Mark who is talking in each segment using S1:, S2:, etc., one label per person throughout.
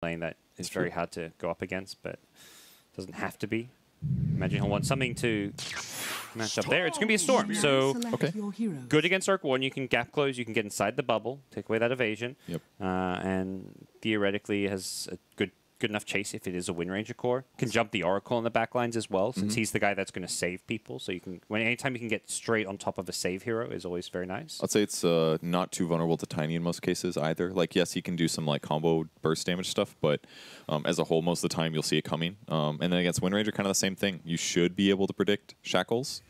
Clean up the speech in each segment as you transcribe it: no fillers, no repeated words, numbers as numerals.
S1: lane that is very hard to go up against, but doesn't have to be. Imagine he'll want something to match up there. It's going to be a Storm, so good against Arc 1. You can gap close, you can get inside the bubble, take away that evasion, and theoretically has a good enough chase if it is a Wind Ranger core. Can jump the Oracle in the backlines as well, since he's the guy that's going to save people. So you can, anytime you can get straight on top of a save hero is always very nice. I'd
S2: say it's not too vulnerable to Tiny in most cases either. Like, yes, he can do some like combo burst damage stuff, but as a whole, most of the time you'll see it coming. And then against Wind Ranger, kind of the same thing. You should be able to predict shackles.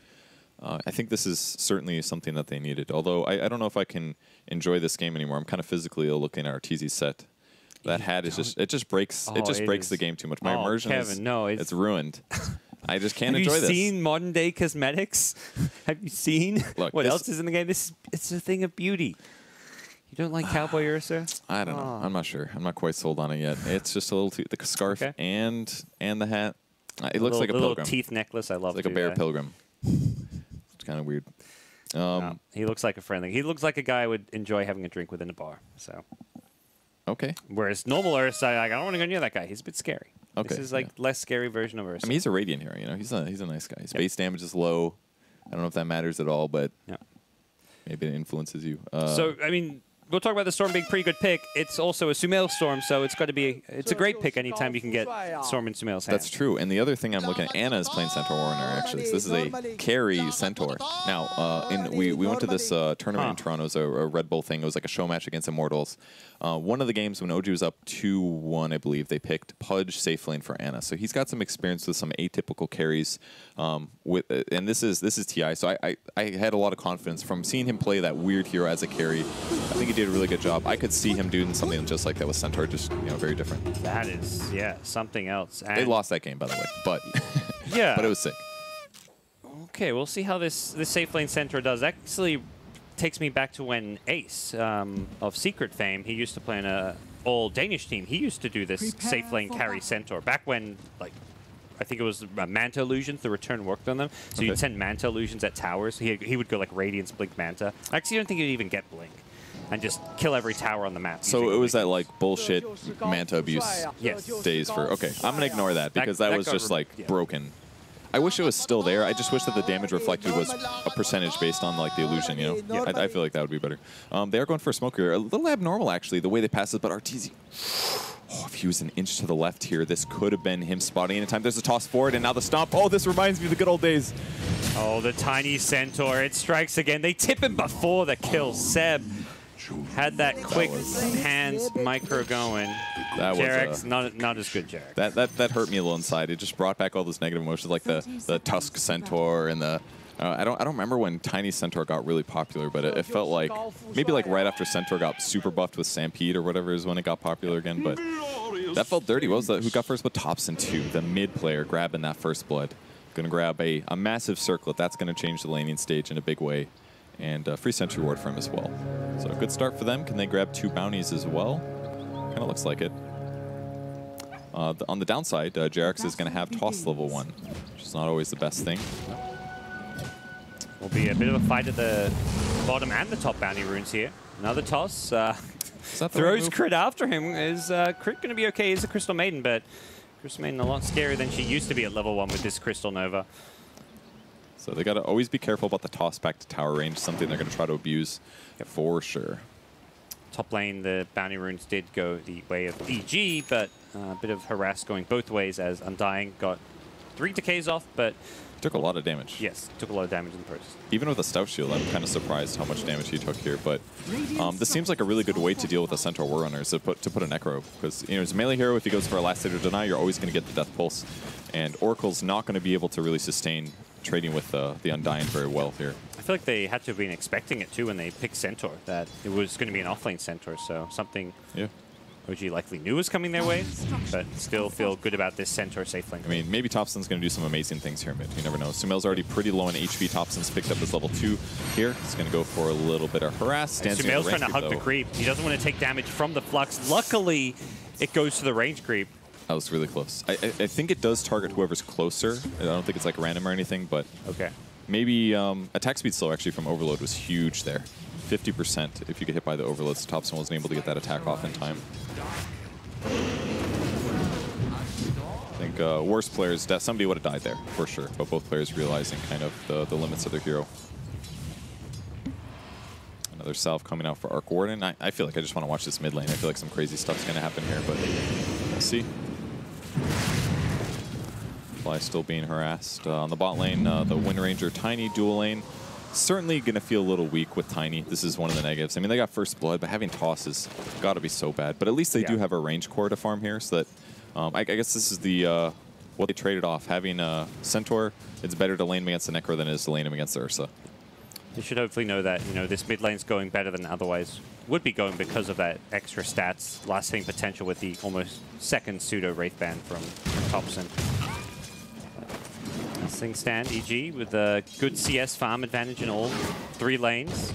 S2: I think this is certainly something that they needed. Although I don't know if I can enjoy this game anymore. I'm kind of physically looking at Arteezy's set. That hat is just breaks the game too much. My immersion it's ruined. I just can't enjoy this.
S1: Have you seen modern day cosmetics? Have you seen what else is in the game? It's a thing of beauty. You don't like Cowboy Ursa?
S2: I don't know. I'm not sure. I'm not quite sold on it yet. It's just a little too the scarf and the hat. It looks like a pilgrim.
S1: Little teeth necklace. I love it.
S2: Like a bear pilgrim. It's kind of weird.
S1: He looks like a friendly. He looks like a guy would enjoy having a drink within a bar. So.
S2: Okay. I
S1: normal Ursa, I don't want to go near that guy. He's a bit scary.
S2: Okay.
S1: This is like less scary version of Ursa.
S2: I mean, he's a Radiant hero. You know, he's a nice guy. His base damage is low. I don't know if that matters at all, but maybe it influences you.
S1: So I mean, we'll talk about the Storm being a pretty good pick. It's also a Sumail Storm, so it's got to be a great pick anytime you can get Storm in Sumail's hand.
S2: That's true. And the other thing I'm looking at, Anna is playing Centaur Warrior actually. So this is a carry Centaur. Now, we went to this tournament in Toronto. It was a Red Bull thing. It was like a show match against Immortals. One of the games when OG was up 2-1, I believe, they picked Pudge safe lane for Anna. So he's got some experience with some atypical carries. And this is TI. So I had a lot of confidence from seeing him play that weird hero as a carry. I think he did a really good job. I could see him doing something just like that with Centaur, just very different.
S1: That is, something else. And
S2: they lost that game, by the way, but but it was sick.
S1: Okay, we'll see how this safe lane Centaur does. Actually, takes me back to when Ace of Secret fame, he used to play in a all-Danish team. He used to do this safe lane carry Centaur back when, like, I think it was Manta Illusions, the return worked on them. So you'd send Manta Illusions at towers. He would go like Radiance, Blink, Manta. Actually, I don't think he'd even get Blink. And just kill every tower on the map.
S2: So it was that like bullshit Manta abuse days for... Okay, I'm going to ignore that because that was just like broken. I wish it was still there. I just wish that the damage reflected was a percentage based on like the illusion, you know? I feel like that would be better. They are going for a smoke here. A little abnormal, actually, the way they pass it, but Arteezy... Oh, if he was an inch to the left here, this could have been him spotting anytime. There's a toss forward, and now the stomp. Oh, this reminds me of the good old days.
S1: Oh, the tiny Centaur. It strikes again. They tip him before the kill. Seb had that quick hands micro going.
S2: That
S1: Jarek's not as good, Jarek.
S2: That hurt me a little inside. It just brought back all those negative emotions, like the Tusk Centaur and the... I don't remember when Tiny Centaur got really popular, but it felt like maybe like right after Centaur got super buffed with Stampede or whatever is when it got popular again. But that felt dirty. What was that? Who got first? But Thompson too, the mid player grabbing that first blood. Going to grab a massive circlet. That's going to change the laning stage in a big way. And free sentry ward for him as well. So a good start for them. Can they grab 2 bounties as well? Kind of looks like it. On the downside, Jarex is going to have toss level 1, which is not always the best thing.
S1: Will be a bit of a fight at the bottom and the top bounty runes here. Another toss. Throws crit after him. Is crit going to be okay? He's a Crystal Maiden, but Crystal Maiden a lot scarier than she used to be at level 1 with this Crystal Nova.
S2: So they got to always be careful about the toss back to tower range, something they're going to try to abuse for sure.
S1: Top lane, the bounty runes did go the way of EG, but a bit of harass going both ways as Undying got 3 decays off, but...
S2: Took a lot of damage.
S1: Yes, took a lot of damage in the process.
S2: Even with a Stout Shield, I'm kind of surprised how much damage he took here, but this seems like a really good way to deal with a Centaur War Runner, is to put a Necro, because as a melee hero, if he goes for a last hit or deny, you're always going to get the Death Pulse, and Oracle's not going to be able to really sustain trading with the Undying very well here.
S1: I feel like they had to have been expecting it too when they picked Centaur, that it was going to be an offlane Centaur, so something OG likely knew was coming their way, but still feel good about this Centaur safe lane.
S2: I mean, maybe Thompson's going to do some amazing things here mid. You never know. Sumail's already pretty low in HP. Thompson's picked up his level 2 here. He's going to go for a little bit of harass.
S1: Sumail's trying to hug the creep. He doesn't want to take damage from the flux. Luckily, it goes to the range creep.
S2: That was really close. I think it does target whoever's closer. I don't think it's like random or anything, but maybe attack speed slow actually from Overload was huge there. 50% if you get hit by the Overload, so Thompson wasn't able to get that attack off in time. worse players, somebody would have died there for sure. But both players realizing kind of the limits of their hero. Another salve coming out for Arc Warden. I feel like I just want to watch this mid lane. I feel like some crazy stuff's going to happen here, but we'll see. Fly still being harassed. On the bot lane, the Wind Ranger Tiny dual lane. Certainly going to feel a little weak with Tiny. This is one of the negatives. I mean, they got first blood, but having toss has got to be so bad. But at least they do have a range core to farm here, so that I guess this is the what they traded off. Having Centaur, it's better to lane him against the Necro than it is to lane him against the Ursa.
S1: You should hopefully know that, you know, this mid lane's going better than otherwise would be going because of that extra stats, last hitting potential with the almost second pseudo Wraith Band from Thompson. Thing stand, EG with a good CS farm advantage in all 3 lanes.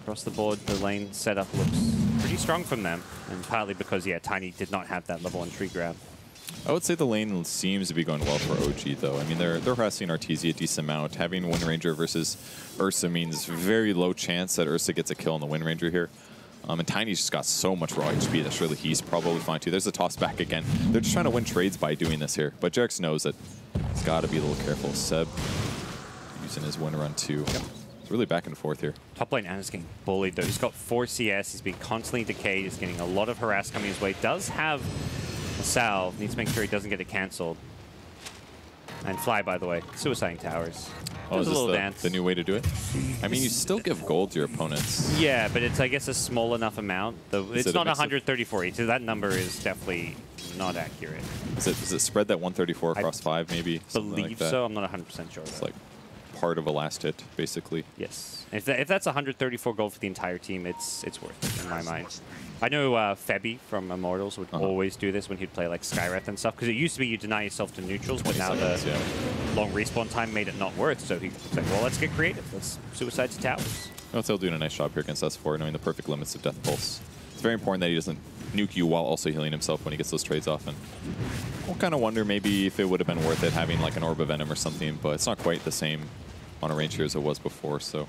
S1: Across the board, the lane setup looks pretty strong from them, and partly because, yeah, Tiny did not have that level 1 tree grab.
S2: I would say the lane seems to be going well for OG, though. I mean, they're harassing Arteezy a decent amount. Having Wind Ranger versus Ursa means very low chance that Ursa gets a kill on the Wind Ranger here. And Tiny's just got so much raw HP that surely he's probably fine too. There's a toss back again. They're just trying to win trades by doing this here. But Jarex knows that he's got to be a little careful. Seb using his win run too. It's really back and forth here.
S1: Top lane Ana's getting bullied though. He's got 4 CS. He's been constantly decayed. He's getting a lot of harass coming his way. Does have a salve. Needs to make sure he doesn't get it cancelled. And Fly, by the way, suiciding towers.
S2: Oh, is
S1: a little
S2: this
S1: dance.
S2: the new way to do it? I mean, you still give gold to your opponents.
S1: Yeah, but it's, I guess, a small enough amount. It's not 134 each, so that number is definitely not accurate.
S2: Is it spread that 134 across 5, maybe?
S1: Believe
S2: like that?
S1: so. I'm not 100% sure.
S2: It's like part of a last hit, basically.
S1: Yes. If that's 134 gold for the entire team, it's worth it in my mind. I know Febby from Immortals would always do this when he'd play like Skywrath and stuff, because it used to be you deny yourself to neutrals, but now the long respawn time made it not worth, so he said, well, let's get creative. Let's suicide to towers.
S2: They'll doing a nice job here against S4, knowing the perfect limits of Death Pulse. It's very important that he doesn't nuke you while also healing himself when he gets those trades off. And we'll kind of wonder maybe if it would have been worth it having like an Orb of Venom or something, but it's not quite the same on a range here as it was before, so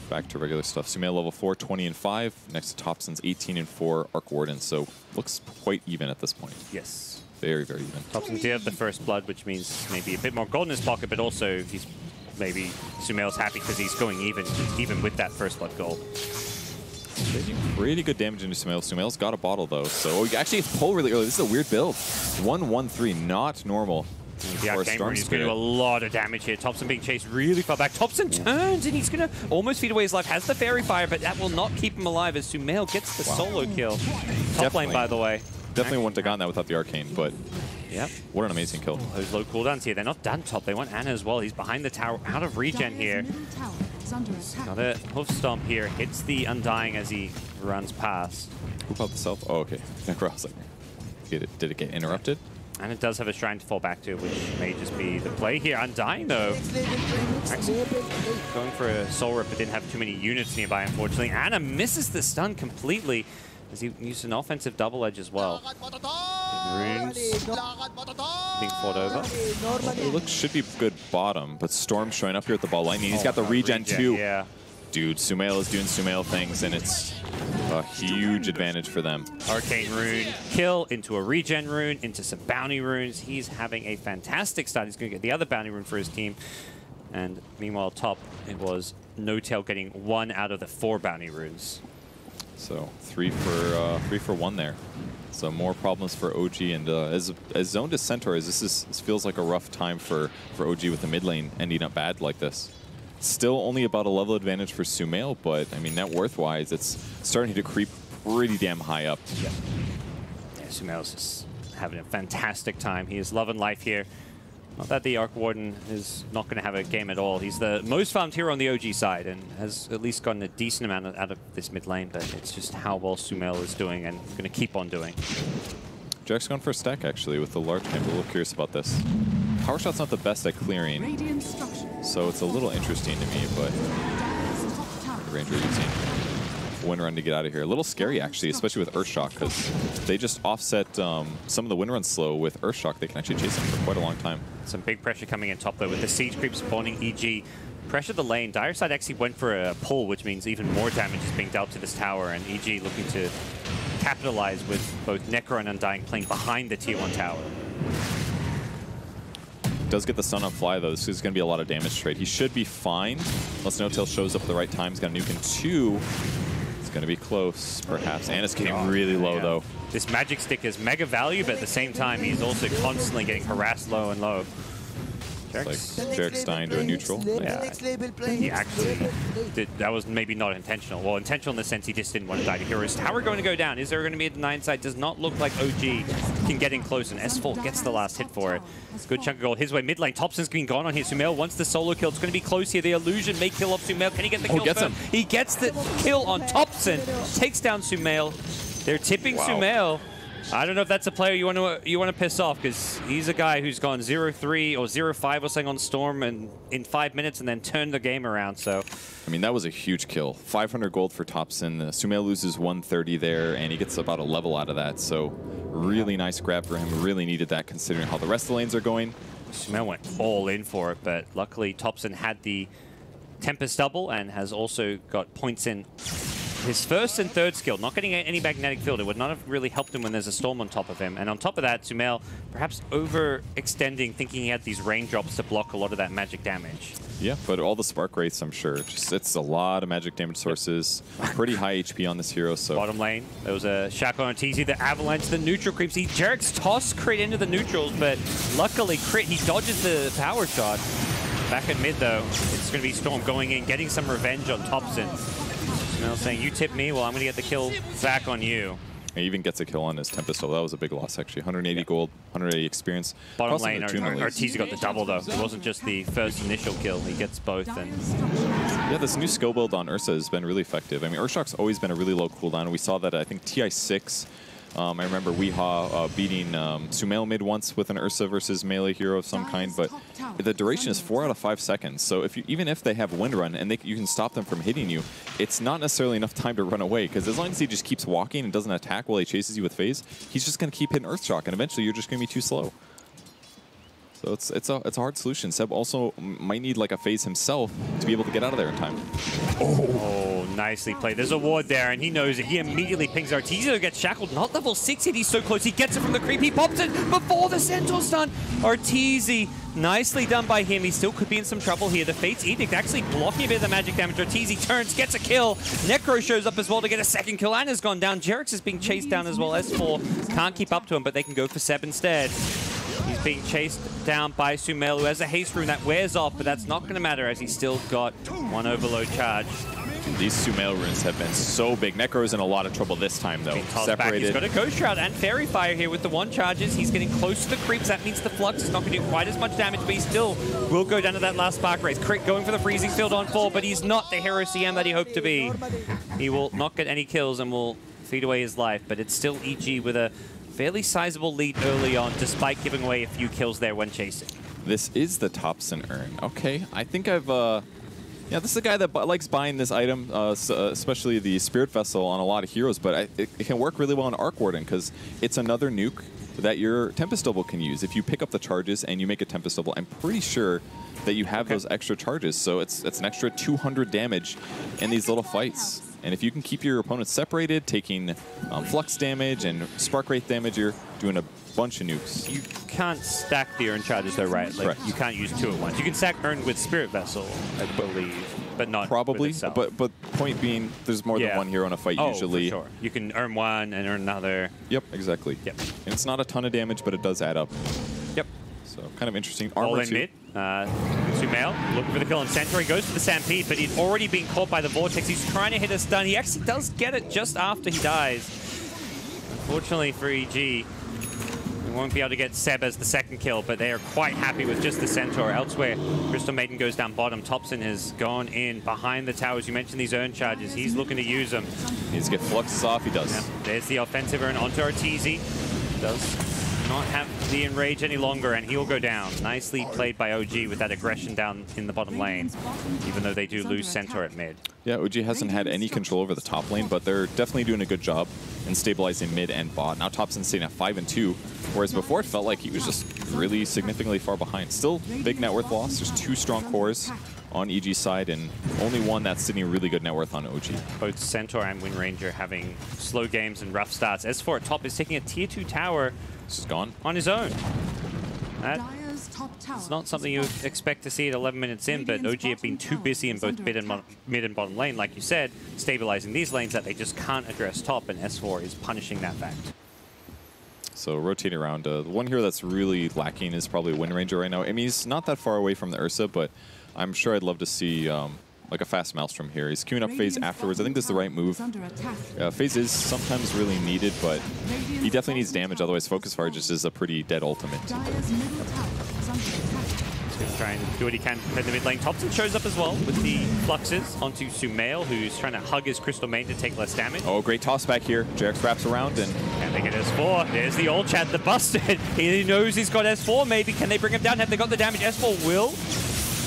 S2: back to regular stuff. Sumail level 4, 20-5. Next to Thompson's 18-4 Arc Warden, so looks quite even at this point.
S1: Yes.
S2: Very, very even.
S1: Thompson did have the first blood, which means maybe a bit more gold in his pocket, but also he's maybe Sumail's happy because he's going even with that first blood gold.
S2: Pretty good damage into Sumail. Sumail's got a bottle though, so actually it's pull really early. This is a weird build. 1-1-3, not normal.
S1: The Arcane Rune is going to do a lot of damage here. Thompson being chased really far back. Thompson turns, and he's going to almost feed away his life. Has the Fairy Fire, but that will not keep him alive as Sumail gets the solo kill. Top lane, by the way.
S2: Definitely wouldn't have gotten that without the Arcane, but what an amazing kill.
S1: Those low cooldowns here. They're not done top. They want Ana as well. He's behind the tower, out of regen here. Got a hoof stomp here. Hits the Undying as he runs past.
S2: Who popped the self? Oh, okay. I was like, did it get interrupted?
S1: And it does have a shrine to fall back to, which may just be the play here. Undying, though. Actually, going for a Soul Rip, but didn't have too many units nearby, unfortunately. Ana misses the stun completely as he used an offensive double edge as well. Runes being fought over.
S2: It looks should be good bottom, but Storm showing up here at the ball lightning. He's got the regen too.
S1: Yeah.
S2: Dude, Sumail is doing Sumail things, and it's a huge advantage for them.
S1: Arcane Rune kill into a regen rune, into some bounty runes. He's having a fantastic start. He's going to get the other bounty rune for his team. And meanwhile, top, it was No Tail getting 1 out of the 4 bounty runes.
S2: So 3 for 1 there. So more problems for OG, and as zoned as Centaur is, this feels like a rough time for OG with the mid lane ending up bad like this. Still only about a level advantage for Sumail, but I mean net worth-wise, it's starting to creep pretty damn high up.
S1: Yeah, Sumail's just having a fantastic time. He is loving life here. Not that the Arc Warden is not going to have a game at all. He's the most farmed hero on the OG side and has at least gotten a decent amount out of this mid lane, but it's just how well Sumail is doing and going to keep on doing.
S2: Jack's gone for a stack actually with the large camp. I'm a little curious about this. Power Shot's not the best at clearing, so it's a little interesting to me, but the Ranger using Wind Run to get out of here. A little scary actually, especially with Earthshock, because they just offset some of the Wind Run slow with Earthshock. They can actually chase them for quite a long time. Some
S1: big pressure coming in top though with the Siege Creep spawning. EG pressured the lane. Dire side actually went for a pull, which means even more damage is being dealt to this tower, and EG looking to capitalize with both Necro and Undying playing behind the tier 1 tower.
S2: Does get the stun on fly, though. This is going to be a lot of damage trade. He should be fine, unless No Tail shows up at the right time. He's got a nuke in 2. It's going to be close, perhaps. And it's getting really low, though.
S1: This magic stick is mega value, but at the same time, he's also constantly getting harassed low and low.
S2: Jarek's dying to a neutral.
S1: Yeah, he actually did. That was maybe not intentional. Well, intentional in the sense he just didn't want to die to heroes. Tower going to go down. Is there going to be a deny inside? Does not look like OG can get in close, and S4 gets the last hit for it. Good chunk of gold his way. Mid lane, Thompson's been gone on here. Sumail wants the solo kill. It's going to be close here. The illusion may kill off Sumail. Can he get the kill first? He gets the kill on Thompson. Takes down Sumail. They're tipping Sumail. I don't know if that's a player you want to piss off, because he's a guy who's gone 0-3 or 0-5 or something on Storm and in 5 minutes and then turned the game around. So,
S2: I mean, that was a huge kill. 500 gold for Thompson. Sumail loses 130 there, and he gets about a level out of that. So, really nice grab for him. Really needed that considering how the rest of the lanes are going.
S1: Sumail went all in for it, but luckily Thompson had the Tempest double and has also got points in his first and third skill, not getting any magnetic field. It would not have really helped him when there's a storm on top of him. And on top of that, Sumail perhaps overextending, thinking he had these raindrops to block a lot of that magic damage.
S2: Yeah, but all the spark rates, I'm sure. It's a lot of magic damage sources. Pretty high HP on this hero. So
S1: bottom lane, there was a Shackle on TZ, the avalanche, the neutral creeps. Jarek's toss crit into the neutrals, but luckily crit, he dodges the power shot. Back at mid though, it's going to be Storm going in, getting some revenge on Thompson. Sumail saying, you tip me, well, I'm going to get the kill back on you.
S2: He even gets a kill on his Tempest, so that was a big loss, actually. 180 gold, 180 experience.
S1: Bottom lane, Ortiz got the double, though. It wasn't just the first initial kill. He gets both. And
S2: yeah, this new skill build on Ursa has been really effective. I mean, Urshock's always been a really low cooldown. We saw that, I think, TI6. I remember Weehaw beating Sumail mid once with an Ursa versus melee hero of some kind, but the duration is 4 out of 5 seconds. So even if they have wind run and you can stop them from hitting you, it's not necessarily enough time to run away, because as long as he just keeps walking and doesn't attack while he chases you with phase, he's just going to keep hitting Earthshock, and eventually you're just going to be too slow. So it's a hard solution. Seb also might need like a phase himself to be able to get out of there in time.
S1: Oh, nicely played. There's a ward there, and he knows it. He immediately pings Arteezy, gets shackled. Not level 6 yet. He's so close. He gets it from the creep. He pops it before the Centaur stun. Arteezy, nicely done by him. He still could be in some trouble here. The Fate's Edict actually blocking a bit of the magic damage. Arteezy turns, gets a kill. Necro shows up as well to get a second kill and has gone down. Jarek's is being chased down as well. S4 can't keep up to him, but they can go for Seb instead. He's being chased down by Sumail, who has a haste rune that wears off, but that's not going to matter as he's still got one overload charge.
S2: These Sumail runes have been so big. Necro's in a lot of trouble this time, though.
S1: Separated. He's got a Ghost Shroud and Fairy Fire here with the 1 charges. He's getting close to the creeps. That means the Flux is not going to do quite as much damage, but he still will go down to that last Spark Race. Crit going for the Freezing Field on 4, but he's not the hero CM that he hoped to be. He will not get any kills and will feed away his life, but it's still EG with a fairly sizable lead early on, despite giving away a few kills there when chasing.
S2: This is the Thompson urn. Okay, I think I've... yeah, this is a guy that likes buying this item, especially the Spirit Vessel on a lot of heroes, but it can work really well on Arc Warden, because it's another nuke that your Tempest Double can use. If you pick up the charges and you make a Tempest Double, I'm pretty sure that you have those extra charges, so it's an extra 200 damage in these little fights. And if you can keep your opponents separated, taking flux damage and spark rate damage, you're doing a bunch of nukes.
S1: You can't stack the urn charges though, right? Like,
S2: correct.
S1: You can't use 2 at once. You can stack urn with Spirit Vessel, I believe, but not
S2: probably.
S1: With itself.
S2: But point being, there's more than one hero in a fight usually.
S1: For sure. You can earn 1 and earn another.
S2: Yep, exactly.
S1: Yep.
S2: And it's not a ton of damage, but it does add up.
S1: Yep.
S2: So kind of interesting.
S1: All
S2: Armor
S1: in mid. Sumail looking for the kill on Centaur. He goes for the Stampede, but he'd already been caught by the Vortex. He's trying to hit a stun. He actually does get it just after he dies. Unfortunately for EG, he won't be able to get Seb as the second kill, but they are quite happy with just the Centaur. Elsewhere, Crystal Maiden goes down bottom. Thompson has gone in behind the towers. You mentioned these urn charges. He's looking to use them.
S2: He needs to get fluxes off. He does.
S1: Yep. There's the offensive urn onto Arteezy. Does not have the enrage any longer, and he'll go down. Nicely played by OG with that aggression down in the bottom lane, even though they do lose Centaur at mid.
S2: Yeah, OG hasn't had any control over the top lane, but they're definitely doing a good job in stabilizing mid and bot. Now Thompson's sitting at 5 and 2, whereas before it felt like he was just really significantly far behind. Still big net worth loss. There's 2 strong cores on EG's side, and only one that's sitting really good net worth on OG.
S1: Both Centaur and Wind Ranger having slow games and rough starts. S4 at top is taking a tier 2 tower.
S2: This is gone.
S1: On his own. It's not something you would expect to see at 11 minutes in, but OG have been too busy in both mid and bottom lane, like you said, stabilizing these lanes that they just can't address top, and S4 is punishing that fact.
S2: So rotating around, the one hero that's really lacking is probably Wind Ranger right now. I mean, he's not that far away from the Ursa, but I'm sure I'd love to see like a fast Maelstrom here. He's queuing up Phase afterwards. I think this is the right move. Phase is sometimes really needed, but he definitely needs damage. Otherwise, Focus Fire just is a pretty dead ultimate.
S1: He's going to try and do what he can in the mid lane. Thompson shows up as well with the fluxes onto Sumail, who's trying to hug his Crystal Main to take less damage.
S2: Oh, great toss back here. Jarex wraps around and...
S1: Can they get S4? There's the old chat, the busted. He knows he's got S4 maybe. Can they bring him down? Have they got the damage? S4 will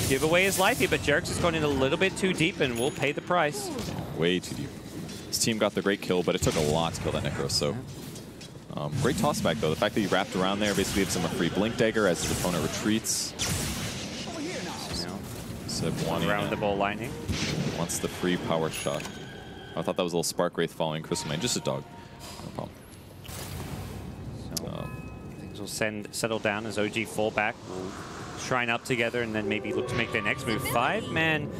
S1: give away his life here, but Jarex has gone in a little bit too deep and will pay the price.
S2: Way too deep. His team got the great kill, but it took a lot to kill that Necro, so... great toss back though. The fact that he wrapped around there basically gives him a free Blink Dagger as his opponent retreats.
S1: Around the ball lightning.
S2: Wants the free power shot. I thought that was a little Spark Wraith following Crystal Main. Just a dog. No problem.
S1: So things will settle down as OG fall back. We'll shrine up together and then maybe look to make their next move. 5-man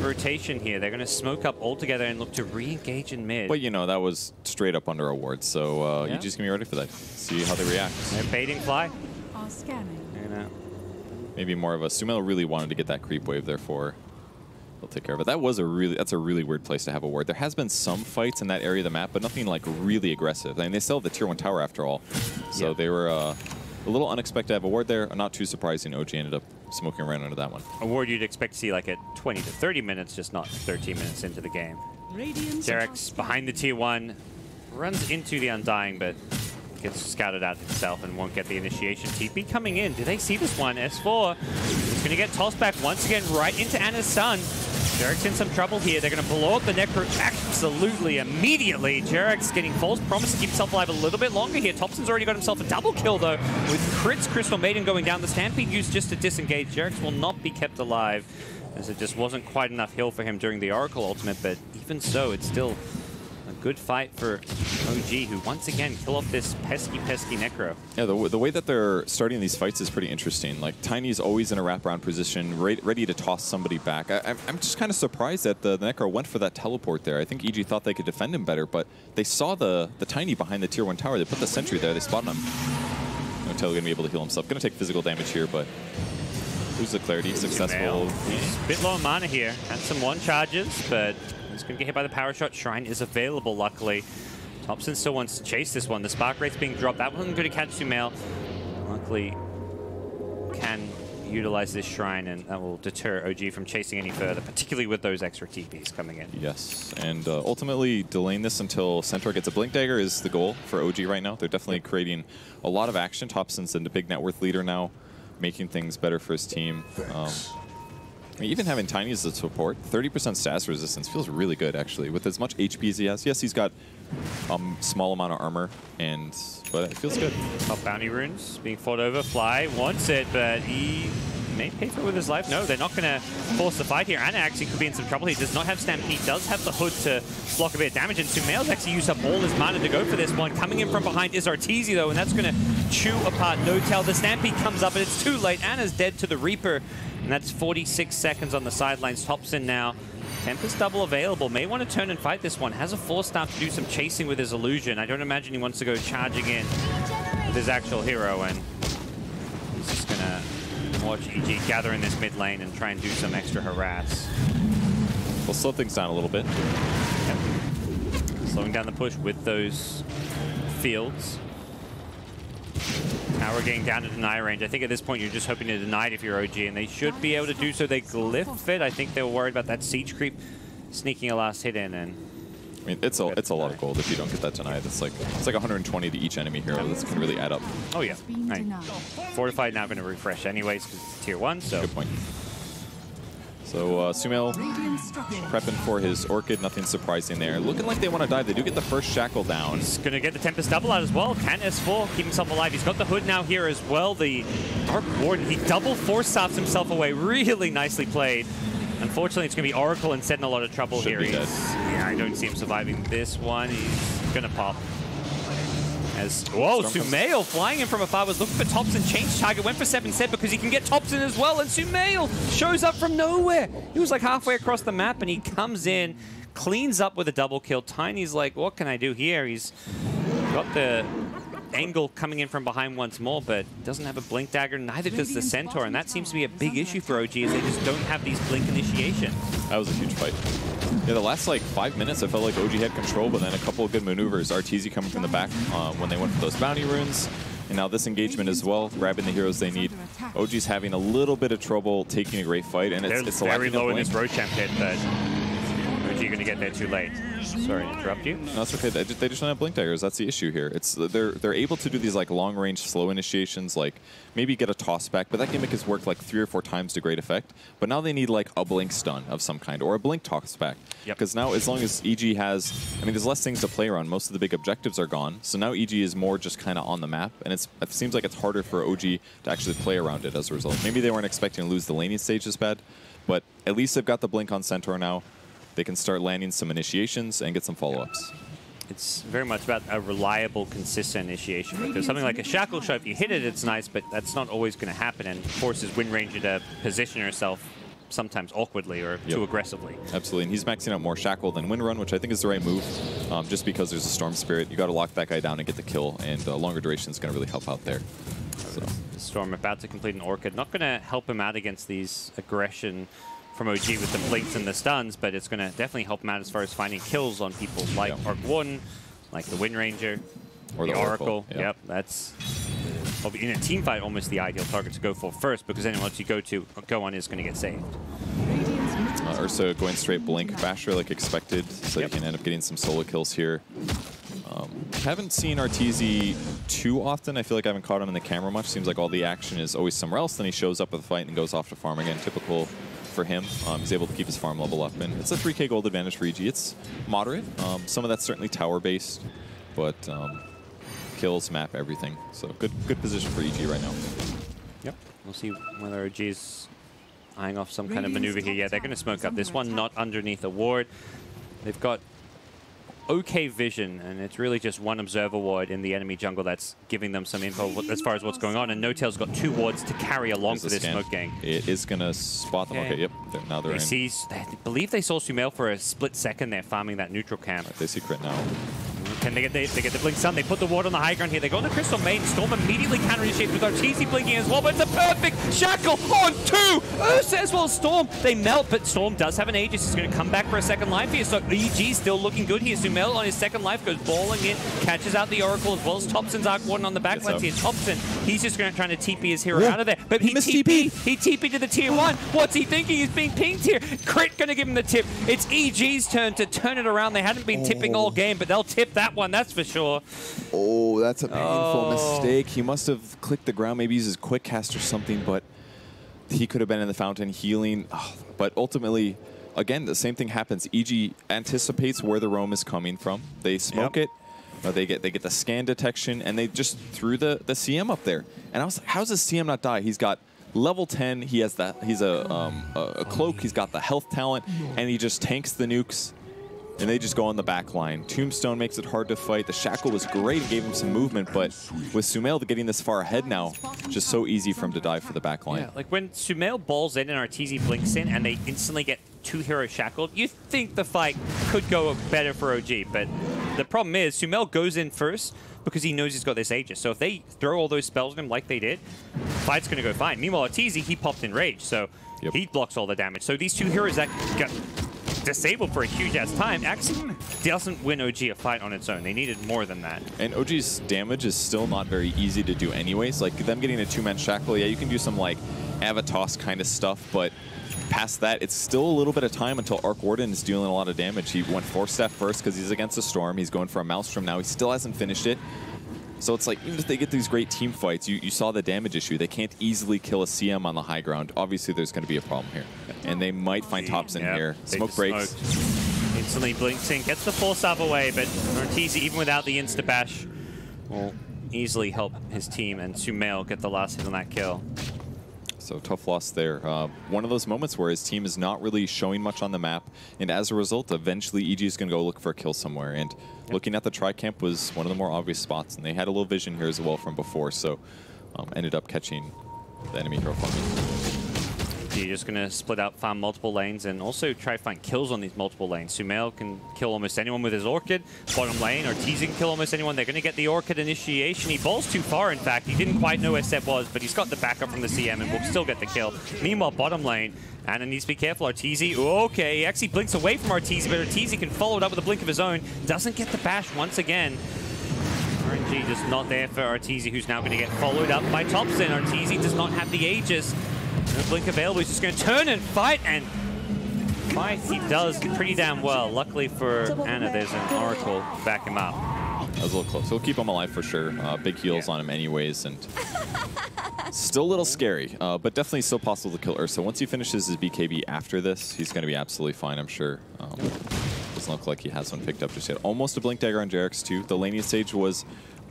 S1: rotation here. They're going to smoke up all together and look to re-engage in mid.
S2: But you know, that was straight up under a ward, so you just going to be ready for that. See how they react.
S1: They're baiting fly.
S2: Maybe more of a... Sumail really wanted to get that creep wave, therefore they'll take care of it. That's a really weird place to have a ward. There has been some fights in that area of the map, but nothing like really aggressive. I mean, they still have the tier 1 tower after all. So they were a little unexpected to have a ward there. Not too surprising, OG ended up smoking around under that one.
S1: A ward you'd expect to see like at 20 to 30 minutes, just not 13 minutes into the game. Jarex behind the tier 1, runs into the Undying, but gets scouted out himself and won't get the initiation. TP coming in. Do they see this one? S4 is going to get tossed back once again right into Anna's son. Jarex in some trouble here. They're going to blow up the Necro absolutely immediately. Jarex getting false promise to keep himself alive a little bit longer here. Thompson's already got himself a double kill though, with crits Crystal Maiden going down. The Stampede used just to disengage. Jarex will not be kept alive, as it just wasn't quite enough heal for him during the Oracle ultimate, but even so, it's still a good fight for OG, who once again kill off this pesky Necro.
S2: Yeah, the way that they're starting these fights is pretty interesting. Like, Tiny's always in a wraparound position, ready to toss somebody back. I'm just kind of surprised that the Necro went for that teleport there. I think EG thought they could defend him better, but they saw the Tiny behind the tier 1 tower. They put the sentry there. They spotted him. No Tail going to be able to heal himself. Going to take physical damage here, but lose the clarity. Successful.
S1: He's a bit low on mana here. Had some 1 charges, but he's going to get hit by the power shot. Shrine is available, luckily. Thompson still wants to chase this one. The Spark Wraith's being dropped. That wasn't going to catch Sumail. Luckily, can utilize this Shrine, and that will deter OG from chasing any further, particularly with those extra TPs coming in.
S2: Yes, and ultimately delaying this until Centaur gets a Blink Dagger is the goal for OG right now. They're definitely creating a lot of action. Thompson's the big net worth leader now, making things better for his team. Even having Tiny as a support, 30% stats resistance feels really good, actually, with as much HP as he has. Yes, he's got a small amount of armor, but it feels good.
S1: Top bounty runes being fought over. Fly wants it, but he may pay for it with his life. No, they're not going to force the fight here. Anna actually could be in some trouble. He does not have Stampede. He does have the hood to block a bit of damage, and Sumail's actually used up all his mana to go for this one. Coming in from behind is Arteezy, though, and that's going to chew apart No Tail. The Stampede comes up, but it's too late. Anna's dead to the Reaper. And that's 46 seconds on the sidelines. Thompson now. Tempest double available. May want to turn and fight this one. Has a Force Staff to do some chasing with his illusion. I don't imagine he wants to go charging in with his actual hero. And he's just going to watch EG gather in this mid lane and try and do some extra harass.
S2: We'll slow things down a little bit.
S1: Yep. Slowing down the push with those fields. Tower getting down to deny range. I think at this point you're just hoping to deny it if you're OG, and they should be able to do so. They glyph it. I think they were worried about that siege creep sneaking a last hit in, and
S2: I mean it's a lot of gold if you don't get that denied. It's like 120 to each enemy hero. This can really add up.
S1: Oh yeah. Right. Fortified now going to refresh anyways because it's tier 1. So
S2: good point. So Sumail prepping for his Orchid, nothing surprising there. Looking like they want to dive. They do get the first Shackle down.
S1: He's going to get the Tempest double out as well. Can S4 keep himself alive? He's got the Hood now here as well. The Dark Warden, he double force-staffs himself away. Really nicely played. Unfortunately, it's going to be Oracle instead in a lot of trouble here. Yeah, I don't see him surviving this one. He's going to pop. Whoa, Sumail flying in from afar was looking for Thompson. Change target, went for 7 set because he can get Thompson as well. And Sumail shows up from nowhere. He was like halfway across the map and he comes in, cleans up with a double kill. Tiny's like, what can I do here? He's got the angle coming in from behind once more, but doesn't have a blink dagger. Neither does the Centaur, and that seems to be a big issue for OG as they just don't have these blink initiation.
S2: That was a huge fight. Yeah, the last like 5 minutes, I felt like OG had control, but then a couple of good maneuvers. RTZ coming from the back when they went for those bounty runes. And now this engagement as well, grabbing the heroes they need. OG's having a little bit of trouble taking a great fight, and it's
S1: very low in this Rochamp hit, but OG going to get there too late. Sorry to interrupt you.
S2: No, that's okay. They just don't have blink daggers. That's the issue here. It's they're able to do these like long range slow initiations, like maybe get a toss back, but that gimmick has worked like 3 or 4 times to great effect. But now they need like a blink stun of some kind or a blink toss back. Because now as long as EG has, I mean, there's less things to play around. Most of the big objectives are gone. So now EG is more just kind of on the map, and it seems like it's harder for OG to actually play around it as a result. Maybe they weren't expecting to lose the laning stage this bad, but at least they've got the blink on Centaur now. They can start landing some initiations and get some follow-ups.
S1: It's very much about a reliable, consistent initiation, because something like a Shackle Shot, if you hit it, it's nice, but that's not always going to happen, and forces Wind Ranger to position herself sometimes awkwardly or too aggressively.
S2: Absolutely, and he's maxing out more Shackle than Wind Run, which I think is the right move, just because there's a Storm Spirit. You got to lock that guy down and get the kill, and longer duration is going to really help out there. So.
S1: Storm about to complete an Orchid. Not going to help him out against these aggression from OG with the blinks and the stuns, but it's going to definitely help him out as far as finding kills on people like Arc Warden, like the Wind Ranger, or the Oracle. Yep, that's in a team fight almost the ideal target to go for first, because then once you go on is going to get saved.
S2: Ursa going straight blink basher like expected, so you can end up getting some solo kills here. Haven't seen RTZ too often. I feel like I haven't caught him in the camera much. Seems like all the action is always somewhere else. Then he shows up with a fight and goes off to farm again. Typical for him. He's able to keep his farm level up, and it's a 3k gold advantage for EG. It's moderate. Some of that's certainly tower based, but kills, map, everything. So good position for EG right now.
S1: Yep. We'll see whether OG is eyeing off some kind of maneuver here. Yeah, they're going to smoke up this one, not underneath a ward. They've got okay vision, and it's really just one observer ward in the enemy jungle that's giving them some info as far as what's going on, and No-Tail's got 2 wards to carry along for this smoke gang.
S2: It is going to spot them. Okay, yep. Now they're in.
S1: I believe they saw Sumail for a split second there farming that neutral camp.
S2: Right, they see crit now.
S1: Can they get the blink stun? They put the ward on the high ground here. They go on the Crystal Maiden. Storm immediately counter-initiates with RTZ blinking as well, but it's a perfect Shackle on 2! Ursa as well as Storm. They melt, but Storm does have an Aegis. He's going to come back for a second life here, so EG still looking good here. Sumail on his second life goes balling in, catches out the Oracle as well as Thompson's Arc Warden on the back lines here. Thompson, he's just going to try to TP his hero out of there, but he TP. He TP'd to the tier 1. What's he thinking? He's being pinged here. Crit going to give him the tip. It's EG's turn to turn it around. They hadn't been tipping all game, but they'll tip that one, that's for sure.
S2: Oh, that's a painful mistake. He must have clicked the ground, maybe uses quick cast or something, but he could have been in the fountain healing. Oh, but ultimately, again, the same thing happens. EG anticipates where the roam is coming from. They smoke it. They get the scan detection, and they just threw the CM up there. And I was like, how's this CM not die? He's got level 10. He has that. He's a cloak. He's got the health talent, and he just tanks the nukes. And they just go on the back line. Tombstone makes it hard to fight. The Shackle was great. It gave him some movement, but with Sumail getting this far ahead now, just so easy for him to die for the back line.
S1: Yeah, like when Sumail balls in and RTZ blinks in and they instantly get 2 heroes shackled, you think the fight could go better for OG, but the problem is Sumail goes in first because he knows he's got this Aegis. So if they throw all those spells at him like they did, fight's going to go fine. Meanwhile, RTZ, he popped in Rage, so he blocks all the damage. So these 2 heroes that got disabled for a huge-ass time actually doesn't win OG a fight on its own. They needed more than that.
S2: And OG's damage is still not very easy to do anyways. Like, them getting a 2-man Shackle, yeah, you can do some, like, Avatos kind of stuff, but past that, it's still a little bit of time until Arc Warden is dealing a lot of damage. He went 4-step first because he's against a Storm. He's going for a Maelstrom now. He still hasn't finished it. So it's like, even if they get these great team fights, you saw the damage issue. They can't easily kill a CM on the high ground. Obviously, there's going to be a problem here. And they might find tops in here. Smoke breaks.
S1: Instantly blinks in, gets the force up away, but Ortiz, even without the insta-bash, will easily help his team, and Sumail get the last hit on that kill.
S2: So tough loss there. One of those moments where his team is not really showing much on the map, and as a result, eventually EG is going to go look for a kill somewhere. And looking at the tri-camp was one of the more obvious spots, and they had a little vision here as well from before, so ended up catching the enemy hero farming.
S1: You're just going to split out, farm multiple lanes, and also try to find kills on these multiple lanes. Sumail can kill almost anyone with his Orchid. Bottom lane, Ortiz can kill almost anyone. They're going to get the Orchid initiation. He balls too far, in fact. He didn't quite know where Seb was, but he's got the backup from the CM and will still get the kill. Meanwhile, bottom lane, Anna needs to be careful. Arteezy, okay, he actually blinks away from Arteezy, but Arteezy can follow it up with a blink of his own. Doesn't get the bash once again. RNG just not there for Arteezy, who's now going to get followed up by Topson. Arteezy does not have the Aegis. No blink available. He's just going to turn and fight, and fight he does pretty damn well. Luckily for Anna, there's an Oracle to back him up.
S2: That was a little close. He'll keep him alive for sure. Big heals on him anyways, and still a little scary, but definitely still possible to kill Ursa. Once he finishes his BKB after this, he's going to be absolutely fine, I'm sure. Doesn't look like he has one picked up just yet. Almost a Blink Dagger on Jarex too. The laning stage was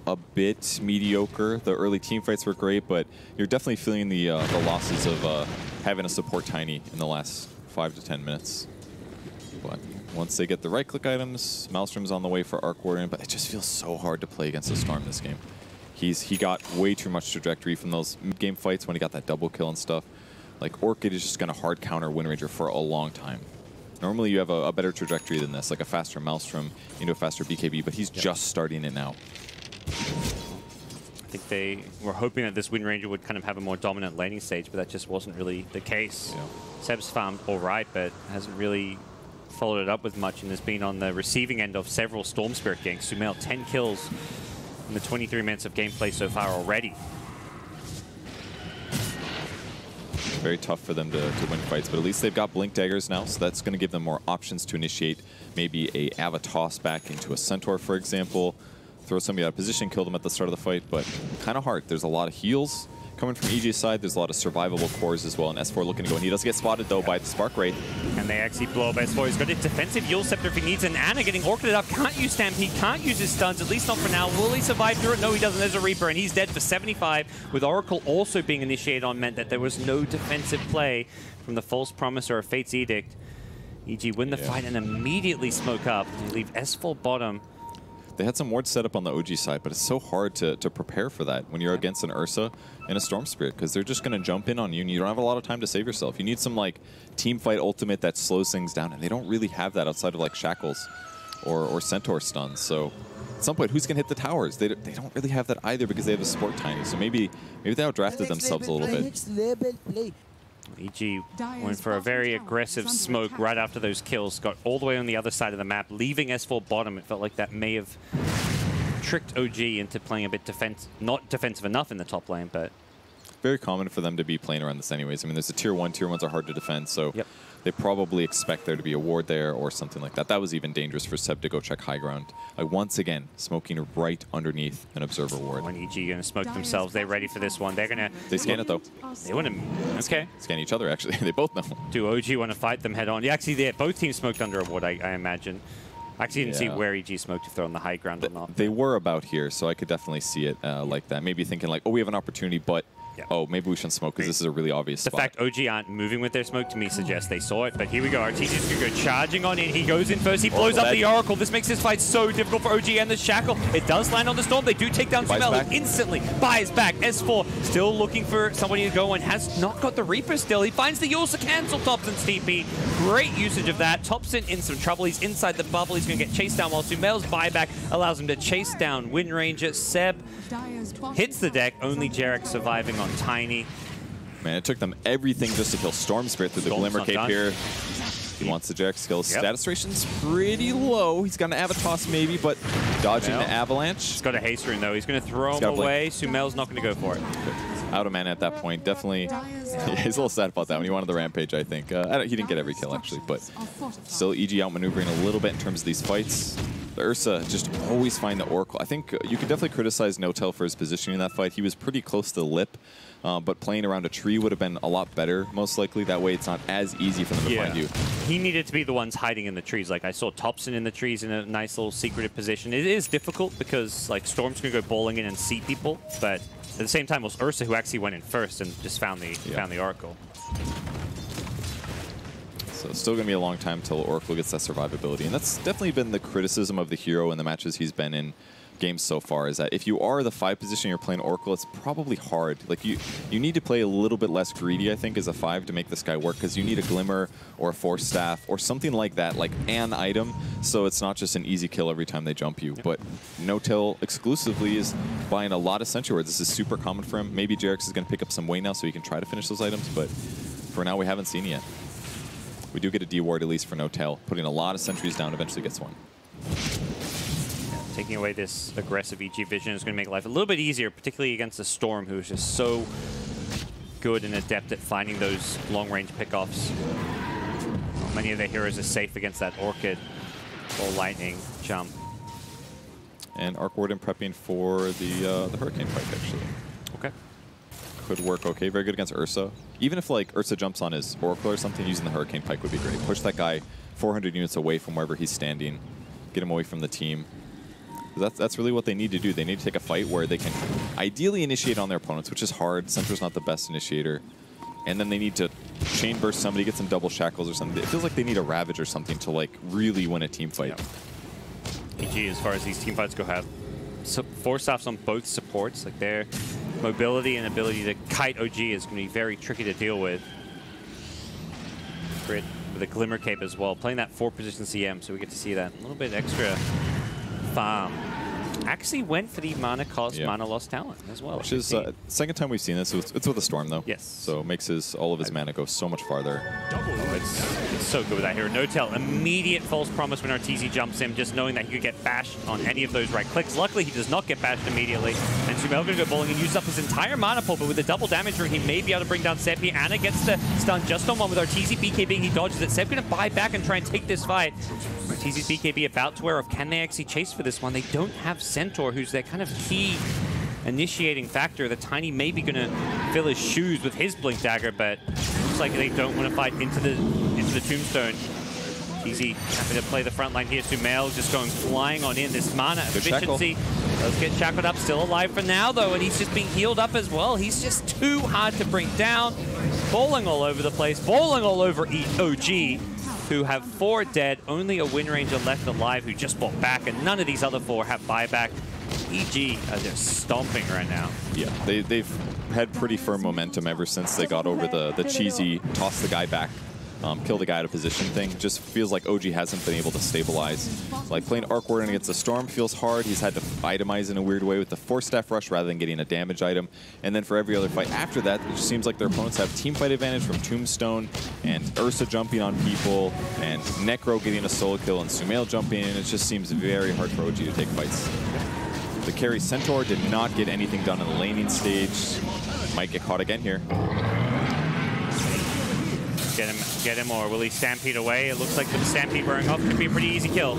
S2: a bit mediocre. The early team fights were great, but you're definitely feeling the losses of having a support Tiny in the last 5 to 10 minutes. But once they get the right-click items, Maelstrom's on the way for Arc Warden, but it just feels so hard to play against the Storm this game. He got way too much trajectory from those mid-game fights when he got that double kill and stuff. Like, Orchid is just going to hard counter Wind Ranger for a long time. Normally you have a better trajectory than this, like a faster Maelstrom into a faster BKB, but he's just starting it now.
S1: I think they were hoping that this Wind Ranger would kind of have a more dominant laning stage, but that just wasn't really the case. Yeah. Seb's farmed all right, but hasn't really followed it up with much, and has been on the receiving end of several Storm Spirit ganks. Sumail, 10 kills in the 23 minutes of gameplay so far already.
S2: Very tough for them to win fights, but at least they've got Blink Daggers now, so that's going to give them more options to initiate maybe a Avatos back into a Centaur, for example. Throw somebody out of position, kill them at the start of the fight, but kind of hard. There's a lot of heals coming from EG's side. There's a lot of survivable cores as well, and S4 looking to go, and he does get spotted, though, by the Spark Wraith. And
S1: they actually blow up S4. He's got a defensive Yule Scepter if he needs, and Anna getting Orchided up. Can't use Stampede, can't use his stuns, at least not for now. Will he survive through it? No, he doesn't. There's a Reaper, and he's dead for 75. With Oracle also being initiated on meant that there was no defensive play from the False Promise or a Fate's Edict. EG win the fight and immediately smoke up. They leave S4 bottom.
S2: They had some wards set up on the OG side, but it's so hard to prepare for that when you're against an Ursa and a Storm Spirit, because they're just going to jump in on you, and you don't have a lot of time to save yourself. You need some like team fight ultimate that slows things down, and they don't really have that outside of like Shackles or Centaur stuns. So at some point, who's going to hit the towers? They don't really have that either because they have a support Tiny. So maybe they outdrafted themselves a little bit.
S1: EG went for a very aggressive smoke right after those kills, got all the way on the other side of the map, leaving S4 bottom. It felt like that may have tricked OG into playing a bit not defensive enough in the top lane, but...
S2: Very common for them to be playing around this anyways. I mean, there's a tier 1. Tier 1s are hard to defend, so they probably expect there to be a ward there or something like that. That was even dangerous for Seb to go check high ground. Like, once again, smoking right underneath an observer ward.
S1: When EG going to smoke themselves, they're ready for this one. They're going to...
S2: They scan it, though.
S1: They want to... Okay.
S2: Scan each other, actually. They both know.
S1: Do OG want to fight them head on? Yeah, actually, both teams smoked under a ward, I imagine. I actually didn't see where EG smoked, if they're on the high ground or not.
S2: They were about here, so I could definitely see it like that. Maybe thinking like, oh, we have an opportunity, but oh, maybe we shouldn't smoke because this is a really obvious spot.
S1: The fact OG aren't moving with their smoke to me suggests they saw it, but here we go. Artesian's going to go charging on in. He goes in first. He blows up the Oracle. This makes this fight so difficult for OG and the Shackle. It does land on the Storm. They do take down Sumail instantly. Buys back. S4 still looking for somebody to go and has not got the Reaper still. He finds the Yulsa cancel Topson's TP. Great usage of that. Topson in some trouble. He's inside the bubble. He's going to get chased down while Sumail's buyback allows him to chase down Wind Ranger. Seb hits the deck. Only Jarek surviving on Tiny.
S2: Man, it took them everything just to kill Storm Spirit through the Glimmer Cape here. He wants the Jarek skill. Status ration's pretty low. He's got an Avatos maybe, but dodging the Avalanche.
S1: He's got a haste rune though. He's going to throw him away. Sumail's not going to go for it.
S2: Out of mana at that point. Definitely. He's a little sad about that when he wanted the Rampage, I think. He didn't get every kill actually, but still EG outmaneuvering a little bit in terms of these fights. Ursa just always find the Oracle. I think you could definitely criticize Notel for his positioning in that fight. He was pretty close to the lip, but playing around a tree would have been a lot better, most likely. That way it's not as easy for them to find you.
S1: He needed to be the ones hiding in the trees. Like, I saw Thompson in the trees in a nice little secretive position. It is difficult because, like, Storm's going to go bowling in and see people, but at the same time, it was Ursa who actually went in first and just found the Oracle.
S2: So it's still going to be a long time till Oracle gets that survivability. And that's definitely been the criticism of the hero in the matches he's been in games so far, is that if you are the 5 position you're playing Oracle, it's probably hard. Like, you need to play a little bit less greedy, I think, as a 5 to make this guy work, because you need a Glimmer or a Force Staff or something like that, like an item, so it's not just an easy kill every time they jump you. But Notel exclusively is buying a lot of Sentry Wards. This is super common for him. Maybe Jarex is going to pick up some weight now so he can try to finish those items, but for now we haven't seen it yet. We do get a D ward at least for Notel. Putting a lot of sentries down eventually gets one.
S1: Taking away this aggressive EG vision is going to make life a little bit easier, particularly against the Storm, who is just so good and adept at finding those long-range pickoffs. Well, many of their heroes are safe against that Orchid or Lightning jump.
S2: And Arc Warden prepping for the Hurricane fight, actually.
S1: Okay.
S2: Could work okay. Very good against Ursa. Even if, like, Ursa jumps on his Oracle or something, using the Hurricane Pike would be great. Push that guy 400 units away from wherever he's standing. Get him away from the team. That's really what they need to do. They need to take a fight where they can ideally initiate on their opponents, which is hard. Center's not the best initiator. And then they need to chain burst somebody, get some double shackles or something. It feels like they need a Ravage or something to, like, really win a team fight.
S1: Yeah. EG, as far as these team fights go, have Force Staffs on both supports. Like, their mobility and ability to kite OG is going to be very tricky to deal with. Crit with a Glimmer Cape as well. Playing that 4-position CM, so we get to see that. A little bit extra farm. Actually went for the mana cost, mana loss talent as well.
S2: Which is second time we've seen this. It's with a Storm, though.
S1: Yes.
S2: So it makes all of his mana go so much farther.
S1: Oh, it's so good with that hero. Notel, immediate false promise when Arteezy jumps him, just knowing that he could get bashed on any of those right clicks. Luckily, he does not get bashed immediately. And Sumail going to go bowling and use up his entire mana pool, but with the double damage ring, he may be able to bring down Seb here. Anna gets the stun just on one with Arteezy BKB. He dodges it. Seb going to buy back and try and take this fight. Arteezy's BKB about to wear off. Can they actually chase for this one? They don't have Centaur, who's their kind of key initiating factor. The Tiny may be going to fill his shoes with his Blink Dagger, but looks like they don't want to fight into the Tombstone. Easy, happy to play the front line here. Sumail just going flying on in. This mana efficiency does get shackled up. Still alive for now, though, and he's just being healed up as well. He's just too hard to bring down. Bowling all over the place, bowling all over OG, who have 4 dead, only a Wind Ranger left alive who just bought back, and none of these other 4 have buyback. EG are just stomping right now.
S2: Yeah, they've had pretty firm momentum ever since they got over the cheesy toss the guy back, kill the guy out of position thing. Just feels like OG hasn't been able to stabilize. Like, playing Arc Warden against the Storm feels hard. He's had to itemize in a weird way with the Force Staff Rush rather than getting a damage item. And then for every other fight after that, it just seems like their opponents have team fight advantage from Tombstone and Ursa jumping on people and Necro getting a solo kill and Sumail jumping in. It just seems very hard for OG to take fights. The carry Centaur did not get anything done in the laning stage. Might get caught again here.
S1: Get him, or will he stampede away? It looks like with the stampede wearing off, could be a pretty easy kill.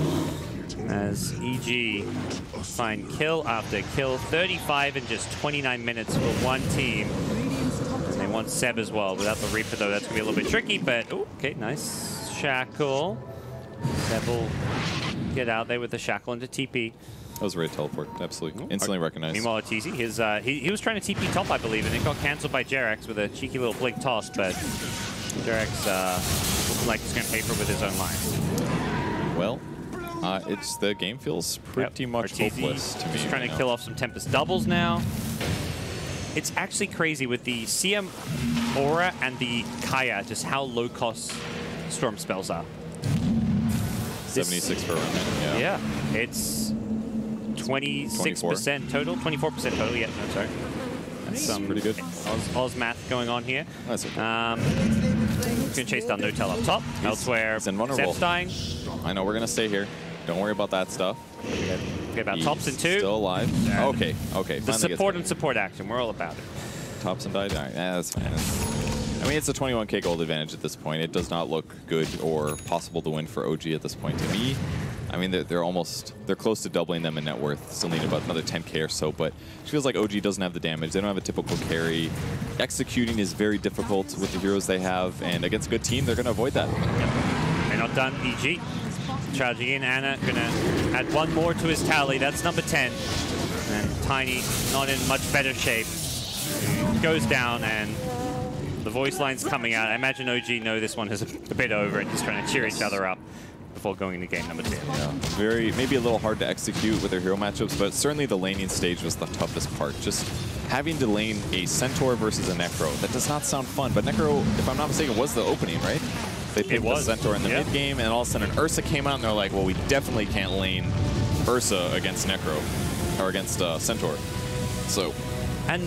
S1: As EG find kill after kill, 35 in just 29 minutes for one team. And they want Seb as well. Without the Reaper, though, that's going to be a little bit tricky, but okay, nice shackle. Seb will get out there with the shackle into TP.
S2: That was a great teleport, absolutely. Instantly recognized.
S1: Meanwhile, Arteezy, he was trying to TP top, I believe, and it got cancelled by Jarex with a cheeky little blink toss, but Jarex looks like he's going to pay for it with his own life.
S2: Well, the game feels pretty much hopeless to me.
S1: Just trying to kill off some Tempest doubles now. It's actually crazy with the CM Aura and the Kaya, just how low cost Storm spells are.
S2: 76 for a run.
S1: Yeah, it's 26% total, 24% total. Yeah, no, sorry. That's some
S2: pretty good.
S1: Oz math going on here.
S2: That's okay.
S1: Going to chase down Notel up top. Elsewhere, Seb's dying.
S2: I know, we're going to stay here. Don't worry about that stuff.
S1: Okay, about Thompson too.
S2: Still alive. Okay, okay.
S1: The support and support action. We're all about it.
S2: Thompson died. All right, that's fine. I mean, it's a 21k gold advantage at this point. It does not look good or possible to win for OG at this point to me. I mean, they're close to doubling them in net worth. Still need about another 10K or so, but it feels like OG doesn't have the damage. They don't have a typical carry. Executing is very difficult with the heroes they have, and against a good team, they're going to avoid that.
S1: Yep. They're not done. EG charging in. Anna going to add one more to his tally. That's number 10. And Tiny not in much better shape. Goes down, and the voice line's coming out. I imagine OG know this one is a bit over and just trying to cheer each other up before going into game number 2.
S2: Yeah, maybe a little hard to execute with their hero matchups, but certainly the laning stage was the toughest part. Just having to lane a Centaur versus a Necro. That does not sound fun, but Necro, if I'm not mistaken, was the opening, right? They picked the Centaur in the mid game, and all of a sudden Ursa came out, and they're like, well, we definitely can't lane Ursa against Necro, or against Centaur. So,
S1: and